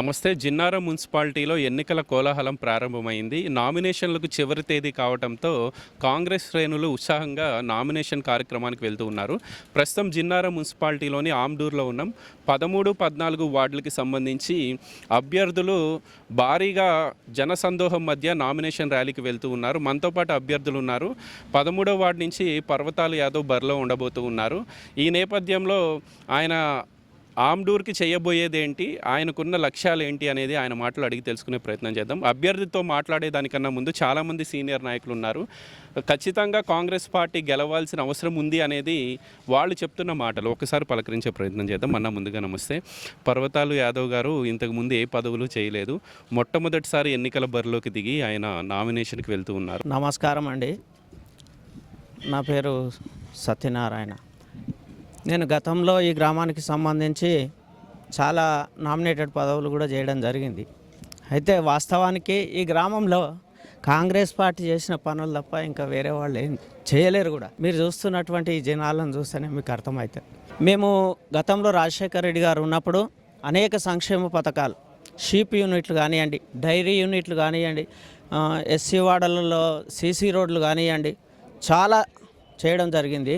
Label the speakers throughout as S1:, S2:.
S1: నమస్తే. జిన్నారం మున్సిపాలిటీలో ఎన్నికల కోలాహలం ప్రారంభమైంది. నామినేషన్లకు చివరి తేదీ కావడంతో కాంగ్రెస్ శ్రేణులు ఉత్సాహంగా నామినేషన్ కార్యక్రమానికి వెళ్తూ ఉన్నారు. ప్రస్తుతం జిన్నారం మున్సిపాలిటీలోని ఆమ్డూర్లో ఉన్నాం. 13, 14 వార్డులకి సంబంధించి అభ్యర్థులు భారీగా జనసందోహం మధ్య నామినేషన్ ర్యాలీకి వెళ్తూ ఉన్నారు. మనతో పాటు అభ్యర్థులు ఉన్నారు. 13వ వార్డు నుంచి పర్వతాలు యాదవ్ బరిలో ఉండబోతూ ఉన్నారు. ఈ నేపథ్యంలో ఆయన ఆమ్డూర్కి చేయబోయేదేంటి, ఆయనకున్న లక్ష్యాలు ఏంటి అనేది ఆయన మాటలు అడిగి తెలుసుకునే ప్రయత్నం చేద్దాం. అభ్యర్థితో మాట్లాడేదానికన్నా ముందు చాలామంది సీనియర్ నాయకులు ఉన్నారు. ఖచ్చితంగా కాంగ్రెస్ పార్టీ గెలవాల్సిన అవసరం ఉంది అనేది వాళ్ళు చెప్తున్న మాటలు ఒకసారి పలకరించే ప్రయత్నం చేద్దాం. అన్న ముందుగా నమస్తే. పర్వతాలు యాదవ్ గారు ఇంతకుముందు ఏ పదవులు చేయలేదు. మొట్టమొదటిసారి ఎన్నికల బరిలోకి దిగి ఆయన నామినేషన్కి వెళ్తూ ఉన్నారు.
S2: నమస్కారం అండి. నా పేరు సత్యనారాయణ. నేను గతంలో ఈ గ్రామానికి సంబంధించి చాలా నామినేటెడ్ పదవులు కూడా చేయడం జరిగింది. అయితే వాస్తవానికి ఈ గ్రామంలో కాంగ్రెస్ పార్టీ చేసిన పనులు తప్ప ఇంకా వేరే వాళ్ళు ఏం చేయలేరు కూడా. మీరు చూస్తున్నటువంటి ఈ జనాలను చూస్తేనే మీకు అర్థమవుతుంది. మేము గతంలో రాజశేఖర రెడ్డి గారు ఉన్నప్పుడు అనేక సంక్షేమ పథకాలు, షీప్ యూనిట్లు కానివ్వండి, డైరీ యూనిట్లు కానివ్వండి, ఎస్సీ వార్డులలో సీసీ రోడ్లు కానివ్వండి, చాలా చేయడం జరిగింది.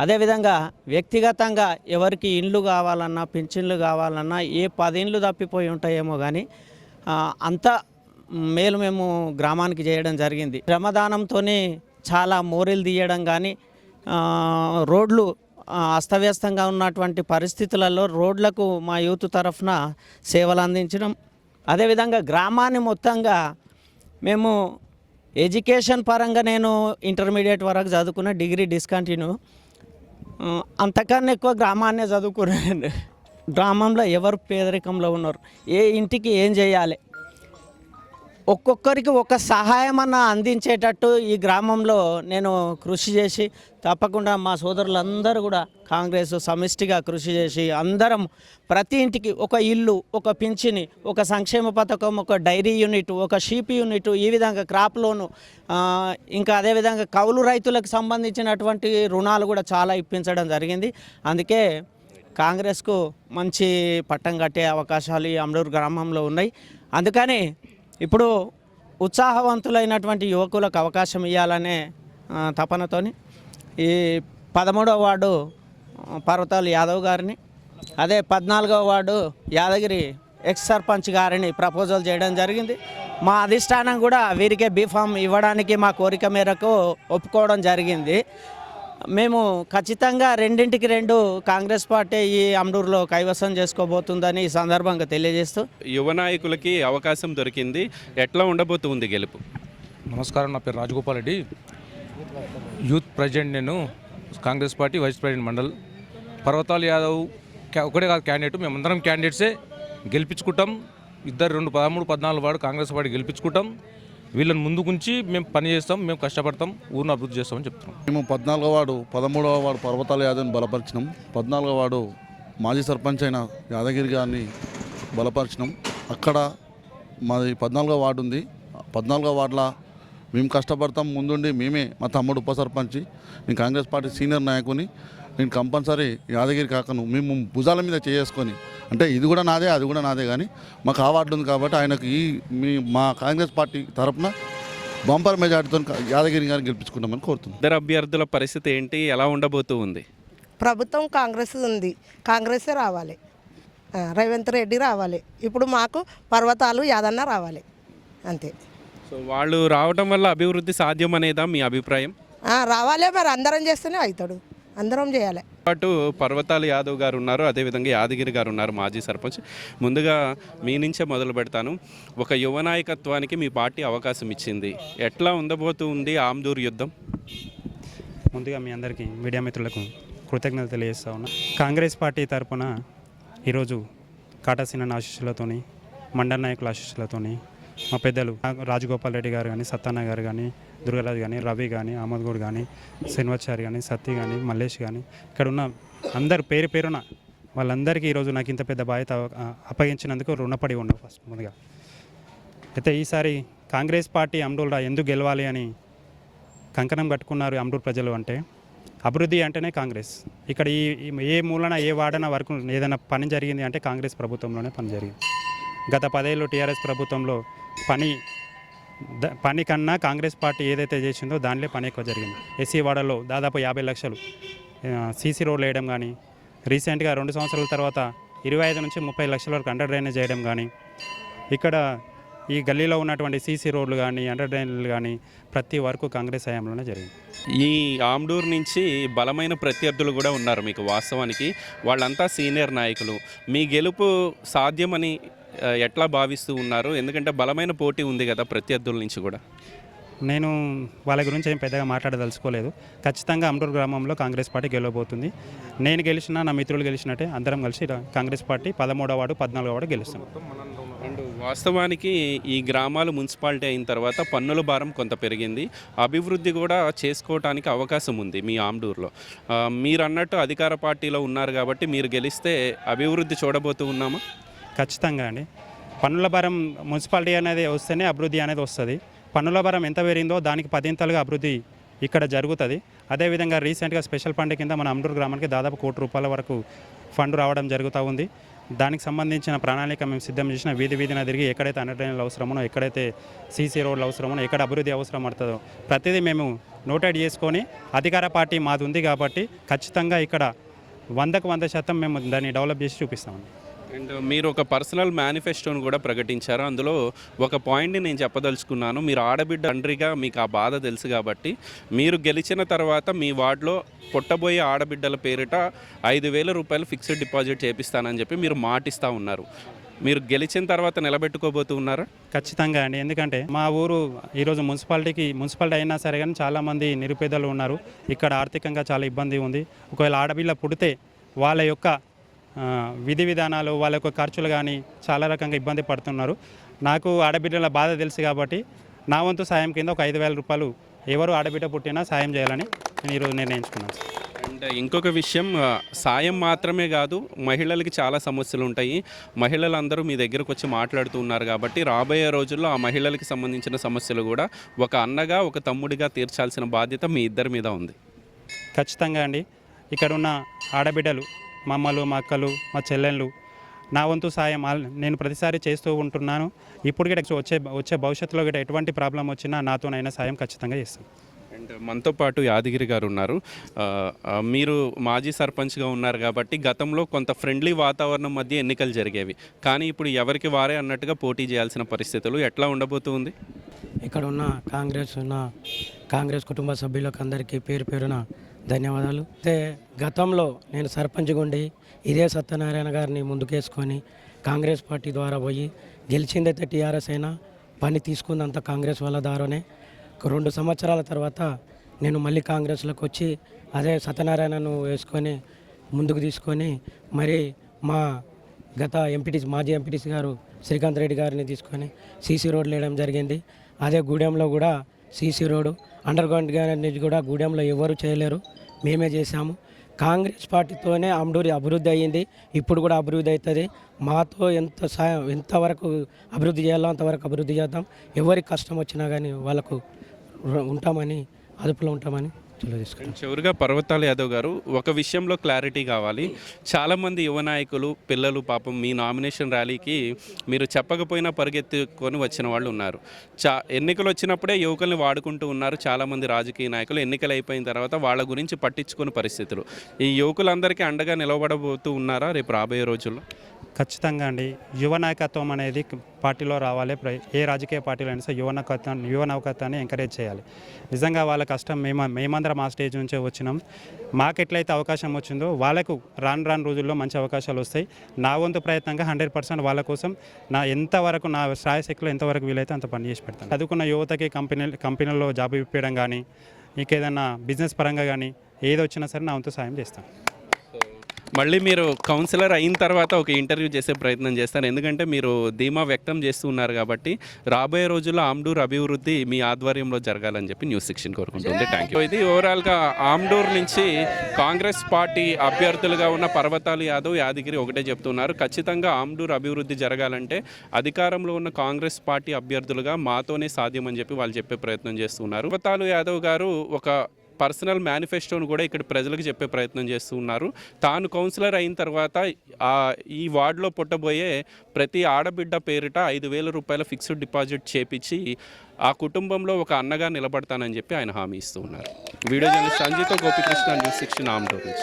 S2: అదేవిధంగా వ్యక్తిగతంగా ఎవరికి ఇండ్లు కావాలన్నా, పింఛన్లు కావాలన్నా ఏ 10 ఇండ్లు తప్పిపోయి ఉంటాయేమో కానీ అంత మేలు మేము గ్రామానికి చేయడం జరిగింది. శ్రమదానంతో చాలా మోరీలు తీయడం కానీ, రోడ్లు అస్తవ్యస్తంగా ఉన్నటువంటి పరిస్థితులలో రోడ్లకు మా యూత్ తరఫున సేవలు అందించడం. అదేవిధంగా గ్రామాన్ని మొత్తంగా మేము ఎడ్యుకేషన్ పరంగా నేను ఇంటర్మీడియట్ వరకు చదువుకున్న, డిగ్రీ డిస్కంటిన్యూ. అంతకన్నా ఎక్కువ గ్రామాన్నే చదువుకున్నాను. గ్రామంలో ఎవరు పేదరికంలో ఉన్నారు, ఏ ఇంటికి ఏం చేయాలి, ఒక్కొక్కరికి ఒక సహాయం అన్న అందించేటట్టు ఈ గ్రామంలో నేను కృషి చేసి, తప్పకుండా మా సోదరులందరూ కూడా కాంగ్రెస్ సమిష్టిగా కృషి చేసి అందరం ప్రతి ఇంటికి ఒక ఇల్లు, ఒక పింఛని, ఒక సంక్షేమ పథకం, ఒక డైరీ యూనిట్, ఒక షీప్ యూనిట్, ఈ విధంగా క్రాప్ లోను, ఇంకా అదేవిధంగా కౌలు రైతులకు సంబంధించినటువంటి రుణాలు కూడా చాలా ఇప్పించడం జరిగింది. అందుకే కాంగ్రెస్కు మంచి పట్టం కట్టే అవకాశాలు ఈ అమ్డూరు గ్రామంలో ఉన్నాయి. అందుకని ఇప్పుడు ఉత్సాహవంతులైనటువంటి యువకులకు అవకాశం ఇవ్వాలనే తపనతోని ఈ 13వ వార్డు పర్వతాలు యాదవ్ గారిని, అదే 14వ వార్డు యాదగిరి ఎక్స్ సర్పంచ్ గారిని ప్రపోజల్ చేయడం జరిగింది. మా అధిష్టానం కూడా వీరికే బీఫామ్ ఇవ్వడానికి మా కోరిక మేరకు ఒప్పుకోవడం జరిగింది. మేము ఖచ్చితంగా 2 కాంగ్రెస్ పార్టీ ఈ అమ్డూరులో కైవసం చేసుకోబోతుందని ఈ సందర్భంగా తెలియజేస్తూ,
S1: యువ నాయకులకి అవకాశం దొరికింది. ఎట్లా ఉండబోతుంది గెలుపు?
S3: నమస్కారం, నా పేరు రాజగోపాల్ రెడ్డి, యూత్ ప్రెసిడెంట్. నేను Congress party vice president mandal. Parvathalu Yadav ఒకటే కాదు క్యాండిడేట్, మేమందరం క్యాండిడేట్సే గెలిపించుకుంటాం. 13, 14 వార్డు కాంగ్రెస్ పార్టీ గెలిపించుకుంటాం. వీళ్ళని ముందుకుంచి మేము పని చేస్తాం, మేము కష్టపడతాం, ఊరిని అభివృద్ధి చేస్తామని చెప్తున్నాం.
S4: మేము 14వ వార్డు 13వ వార్డు పర్వతాల యాదవ్ని బలపరిచినాం. 14వ వార్డు మాజీ సర్పంచ్ అయిన యాదగిరి గారిని బలపరిచినాం. అక్కడ మాది 14వ వార్డు ఉంది. 14వ వార్డులో మేము కష్టపడతాం, ముందుండి మేమే. మా తమ్ముడు ఉప సర్పంచ్, నేను కాంగ్రెస్ పార్టీ సీనియర్ నాయకుని. నేను కంపల్సరీ యాదగిరి కాకను మేము భుజాల మీద చేసుకొని, అంటే ఇది కూడా నాదే అది కూడా నాదే, కానీ మాకు ఆ వార్డు ఉంది కాబట్టి ఆయనకు మా కాంగ్రెస్ పార్టీ తరఫున బంపర్ మెజార్టీతో యాదగిరి గారిని గెలిపించుకుంటామని కోరుతున్నాం.
S1: ఇద్దరు అభ్యర్థుల పరిస్థితి ఏంటి, ఎలా ఉండబోతూ ఉంది?
S5: ప్రభుత్వం కాంగ్రెస్ ఉంది, కాంగ్రెసే రావాలి, రేవంత్ రెడ్డి రావాలి. ఇప్పుడు మాకు పర్వతాలు యాదన్న రావాలి, అంతే.
S1: సో వాళ్ళు రావడం వల్ల అభివృద్ధి సాధ్యం అనేదా మీ అభిప్రాయం?
S5: రావాలే, మరి అందరం చేస్తేనే అవుతాడు, అందరం చేయాలి.
S1: పాటు పర్వతాలు యాదవ్ గారు ఉన్నారు, అదేవిధంగా యాదగిరి గారు ఉన్నారు, మాజీ సర్పంచ్. ముందుగా మీ నుంచే మొదలు పెడతాను. ఒక యువ నాయకత్వానికి మీ పార్టీ అవకాశం ఇచ్చింది, ఎట్లా ఉండబోతుంది ఆమ్దూర్ యుద్ధం?
S6: ముందుగా మీ అందరికీ మీడియా మిత్రులకు కృతజ్ఞతలు తెలియజేస్తా ఉన్నా. కాంగ్రెస్ పార్టీ తరఫున ఈరోజు కాటాసీన ఆశీస్సులతోని, మండల నాయకుల ఆశీస్సులతోని, మా పెద్దలు రాజగోపాల్ రెడ్డి గారు కానీ, సత్తాన్న గారు కానీ, దుర్గరాజు కానీ, రవి కానీ, అహ్మద్ గౌడ్ కానీ, శ్రీనివాచారి కానీ, సత్తి కానీ, మల్లేష్ కానీ, ఇక్కడ ఉన్న అందరు పేరున వాళ్ళందరికీ ఈరోజు నాకు ఇంత పెద్ద బాధ్యత అప్పగించినందుకు రుణపడి ఉన్నాం. ఫస్ట్ ముందుగా అయితే ఈసారి కాంగ్రెస్ పార్టీ అమ్డూరులో ఎందుకు గెలవాలి అని కంకణం కట్టుకున్నారు అమ్డూరు ప్రజలు అంటే, అభివృద్ధి అంటేనే కాంగ్రెస్. ఇక్కడ ఏ మూలన ఏ వాడన వరకు ఏదైనా పని జరిగింది అంటే కాంగ్రెస్ ప్రభుత్వంలోనే పని జరిగింది. గత 10 ఏళ్ళు టీఆర్ఎస్ ప్రభుత్వంలో పని కన్నా కాంగ్రెస్ పార్టీ ఏదైతే చేసిందో దానిలో పని ఎక్కువ జరిగింది. ఎస్సీ వాడలో దాదాపు 50 లక్షలు సీసీ రోడ్లు వేయడం కానీ, రీసెంట్గా 2 సంవత్సరాల తర్వాత 25 నుంచి 30 లక్షల వరకు అండర్ డ్రైనేజ్ చేయడం కానీ, ఇక్కడ ఈ గల్లీలో ఉన్నటువంటి సీసీ రోడ్లు కానీ, అండర్ డ్రైనేజ్లు కానీ ప్రతి వరకు కాంగ్రెస్ హయాంలోనే జరిగింది.
S1: ఈ ఆమ్డూర్ నుంచి బలమైన ప్రత్యర్థులు కూడా ఉన్నారు మీకు. వాస్తవానికి వాళ్ళంతా సీనియర్ నాయకులు. మీ గెలుపు సాధ్యమని ఎట్లా భావిస్తూ ఉన్నారు? ఎందుకంటే బలమైన పోటీ ఉంది కదా ప్రత్యర్థుల నుంచి కూడా.
S6: నేను వాళ్ళ గురించి ఏం పెద్దగా మాట్లాడదలుచుకోలేదు. ఖచ్చితంగా అమ్డూర్ గ్రామంలో కాంగ్రెస్ పార్టీ గెలవబోతుంది. నేను గెలిచినా, నా మిత్రులు గెలిచినట్టే అందరం కలిసి కాంగ్రెస్ పార్టీ 13వ వార్డు 14వ వార్డు గెలుస్తాం.
S1: వాస్తవానికి ఈ గ్రామాలు మున్సిపాలిటీ అయిన తర్వాత పన్నుల భారం కొంత పెరిగింది. అభివృద్ధి కూడా చేసుకోవడానికి అవకాశం ఉంది మీ ఆమ్డూర్లో. మీరు అన్నట్టు అధికార పార్టీలో ఉన్నారు కాబట్టి మీరు గెలిస్తే అభివృద్ధి చూడబోతూ ఉన్నామా?
S6: ఖచ్చితంగా అండి. పన్నుల భారం మున్సిపాలిటీ అనేది వస్తేనే అభివృద్ధి అనేది వస్తుంది. పన్నుల భారం ఎంత పెరిగిందో దానికి 10 అభివృద్ధి ఇక్కడ జరుగుతుంది. అదేవిధంగా రీసెంట్గా స్పెషల్ ఫండ్ కింద మన అమ్డూర్ గ్రామానికి దాదాపు ₹1 వరకు ఫండ్ రావడం జరుగుతూ ఉంది. దానికి సంబంధించిన ప్రణాళిక మేము సిద్ధం చేసిన వీధిన తిరిగి ఎక్కడైతే అండర్ డ్రైనేజ్లు అవసరమో, ఎక్కడైతే సీసీ రోడ్లు అవసరమో, ఎక్కడ అభివృద్ధి అవసరం పడుతుందో ప్రతిదీ మేము నోటెడ్ చేసుకొని, అధికార పార్టీ మాది ఉంది కాబట్టి ఖచ్చితంగా ఇక్కడ 100% మేము దాన్ని డెవలప్ చేసి చూపిస్తామండి.
S1: అండ్ మీరు ఒక పర్సనల్ మేనిఫెస్టోను కూడా ప్రకటించారు. అందులో ఒక పాయింట్ని నేను చెప్పదలుచుకున్నాను. మీరు ఆడబిడ్డ తండ్రిగా మీకు ఆ బాధ తెలుసు కాబట్టి మీరు గెలిచిన తర్వాత మీ వార్డులో పుట్టబోయే ఆడబిడ్డల పేరిట ₹5,000 ఫిక్స్డ్ డిపాజిట్ చేపిస్తానని చెప్పి మీరు మాటిస్తూ ఉన్నారు. మీరు గెలిచిన తర్వాత నిలబెట్టుకోబోతూ ఉన్నారా?
S6: ఖచ్చితంగా అండి. ఎందుకంటే మా ఊరు ఈరోజు మున్సిపాలిటీ అయినా సరే కానీ చాలామంది నిరుపేదలు ఉన్నారు. ఇక్కడ ఆర్థికంగా చాలా ఇబ్బంది ఉంది. ఒకవేళ ఆడపిల్ల పుడితే వాళ్ళ యొక్క విధి విధానాలు, వాళ్ళ యొక్క ఖర్చులు కానీ చాలా రకంగా ఇబ్బంది పడుతున్నారు. నాకు ఆడబిడ్డల బాధ తెలుసు కాబట్టి నా వంతు సాయం కింద ఒక ₹5,000 ఎవరు ఆడబిడ్డ పుట్టినా సాయం చేయాలని నేను ఈరోజు నిర్ణయించుకున్నాను.
S1: అండ్ ఇంకొక విషయం, సాయం మాత్రమే కాదు, మహిళలకి చాలా సమస్యలు ఉంటాయి. మహిళలందరూ మీ దగ్గరకు వచ్చి మాట్లాడుతూ ఉన్నారు కాబట్టి రాబోయే రోజుల్లో ఆ మహిళలకి సంబంధించిన సమస్యలు కూడా ఒక అన్నగా, ఒక తమ్ముడిగా తీర్చాల్సిన బాధ్యత మీ ఇద్దరి మీద ఉంది.
S6: ఖచ్చితంగా అండి. ఇక్కడ ఉన్న ఆడబిడ్డలు, మా అమ్మలు, మా అక్కలు, మా చెల్లెళ్ళు, నా వంతు సాయం నేను ప్రతిసారి చేస్తూ ఉంటున్నాను. ఇప్పుడు కూడా వచ్చే భవిష్యత్తులో కూడా ఎటువంటి ప్రాబ్లం వచ్చినా నాతోనైనా సాయం ఖచ్చితంగా చేస్తాను.
S1: అండ్ మనతో పాటు యాదగిరి గారు ఉన్నారు. మీరు మాజీ సర్పంచ్గా ఉన్నారు కాబట్టి గతంలో కొంత ఫ్రెండ్లీ వాతావరణం మధ్య ఎన్నికలు జరిగేవి. కానీ ఇప్పుడు ఎవరికి వారే అన్నట్టుగా పోటీ చేయాల్సిన పరిస్థితులు ఎట్లా ఉండబోతుంది?
S7: ఇక్కడ ఉన్న కాంగ్రెస్ కుటుంబ సభ్యులకు అందరికీ పేరున ధన్యవాదాలు. అయితే గతంలో నేను సర్పంచ్గా ఉండి ఇదే సత్యనారాయణ గారిని ముందుకేసుకొని కాంగ్రెస్ పార్టీ ద్వారా పోయి గెలిచిందైతే టీఆర్ఎస్ అయినా పని తీసుకుందంతా కాంగ్రెస్ వాళ్ళ ద్వారానే. 2 సంవత్సరాల తర్వాత నేను మళ్ళీ కాంగ్రెస్లోకి వచ్చి అదే సత్యనారాయణను వేసుకొని ముందుకు తీసుకొని మరి మా మాజీ ఎంపీటీసీ గారు శ్రీకాంత్ రెడ్డి గారిని తీసుకొని సీసీ రోడ్లు వేయడం జరిగింది. అదే గూడెంలో కూడా CC road, under ground drainage కూడా గూడెంలో ఎవరు చేయలేరు, మేమే చేశాము. కాంగ్రెస్ పార్టీతోనే అమ్డూరి అభివృద్ధి అయ్యింది. ఇప్పుడు కూడా అభివృద్ధి అవుతుంది. మాతో ఎంతవరకు అభివృద్ధి చేయాలో అంతవరకు అభివృద్ధి చేద్దాం. ఎవరికి కష్టం వచ్చినా కానీ వాళ్ళకు ఉంటామని, అదుపులో ఉంటామని తెలియజేసుకుంటాం.
S1: చివరిగా పర్వతాల యాదవ్ గారు, ఒక విషయంలో క్లారిటీ కావాలి. చాలామంది యువ నాయకులు, పిల్లలు పాపం మీ నామినేషన్ ర్యాలీకి మీరు చెప్పకపోయినా పరిగెత్తుకొని వచ్చిన వాళ్ళు ఉన్నారు. ఎన్నికలు వచ్చినప్పుడే యువకుల్ని వాడుకుంటూ ఉన్నారు చాలామంది రాజకీయ నాయకులు. ఎన్నికలు అయిపోయిన తర్వాత వాళ్ళ గురించి పట్టించుకునే పరిస్థితులు. ఈ యువకులందరికీ అండగా నిలబడబోతూ ఉన్నారా రేపు రాబోయే రోజుల్లో?
S6: ఖచ్చితంగా అండి. యువ నాయకత్వం అనేది పార్టీలో రావాలి. ఏ రాజకీయ పార్టీలో అయినా సరే యువ నాయకత్వాన్ని ఎంకరేజ్ చేయాలి. నిజంగా వాళ్ళ కష్టం మేమందరం ఆ స్టేజ్ నుంచే వచ్చినాం. మాకు ఎట్లయితే అవకాశం వచ్చిందో వాళ్ళకు రాను రోజుల్లో మంచి అవకాశాలు వస్తాయి. నా వంతు ప్రయత్నంగా 100% వాళ్ళ కోసం ఎంతవరకు నా శ్రాయశక్తిలో ఎంతవరకు వీలైతే అంత పని చేసి పెడతాను. చదువుకున్న యువతకి కంపెనీల్లో జాబ్ ఇప్పించడం కానీ, ఇంకేదన్నా బిజినెస్ పరంగా కానీ ఏది వచ్చినా సరే నా వంతు సాయం చేస్తాను.
S1: మళ్ళీ మీరు కౌన్సిలర్ అయిన తర్వాత ఒక ఇంటర్వ్యూ చేసే ప్రయత్నం చేస్తారు. ఎందుకంటే మీరు ధీమా వ్యక్తం చేస్తూ ఉన్నారు కాబట్టి రాబోయే రోజుల్లో ఆమ్డూర్ అభివృద్ధి మీ ఆధ్వర్యంలో జరగాలని చెప్పి న్యూస్ 16 కోరుకుంటుంది. Thank you. ఇది ఓవరాల్గా ఆమ్డూర్ నుంచి కాంగ్రెస్ పార్టీ అభ్యర్థులుగా ఉన్న పర్వతాలు యాదవ్, యాదగిరి ఒకటే చెప్తున్నారు. ఖచ్చితంగా ఆమ్డూర్ అభివృద్ధి జరగాలంటే అధికారంలో ఉన్న కాంగ్రెస్ పార్టీ అభ్యర్థులుగా మాతోనే సాధ్యమని చెప్పి వాళ్ళు చెప్పే ప్రయత్నం చేస్తున్నారు. పర్వతాలు యాదవ్ గారు ఒక పర్సనల్ మేనిఫెస్టోను కూడా ఇక్కడ ప్రజలకు చెప్పే ప్రయత్నం చేస్తూ ఉన్నారు. తాను కౌన్సిలర్ అయిన తర్వాత ఈ వార్డులో పుట్టబోయే ప్రతి ఆడబిడ్డ పేరిట 5,000 రూపాయల ఫిక్స్డ్ డిపాజిట్ చేపించి ఆ కుటుంబంలో ఒక అన్నగా నిలబడతానని చెప్పి ఆయన హామీ ఇస్తూ ఉన్నారు. వీడియో జర్నలిస్ట్ సంజీతో గోపికృష్ణ, న్యూస్ 16 ఆమ్డోర్ నుంచి.